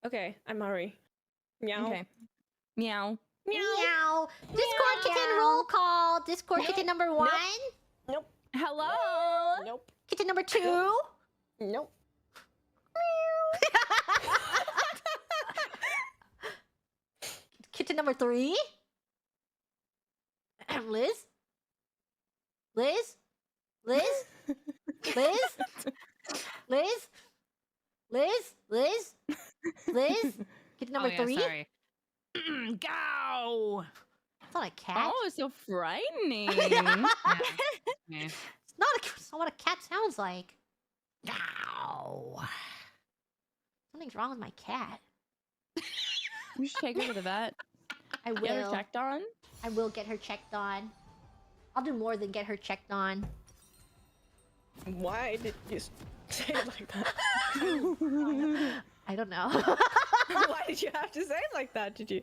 Okay, I'm Ari. Meow. Okay. Meow. Meow. Discord kitten roll call. Discord kitten number 1. Nope. Hello. Nope. Kitten number 2. Nope. Kitten number 3. Liz. Liz. Liz. Liz. Liz. Liz. Liz. Liz. Kitten number 3. Sorry. Go. It's not a cat. Oh, so frightening. Yeah. Yeah. It's not what a cat sounds like. Ow. Something's wrong with my cat. You should take her to the vet. I will. Get her checked on. I will get her checked on. I'll do more than get her checked on. Why did you say it like that? I don't know. Why did you have to say it like that? Did you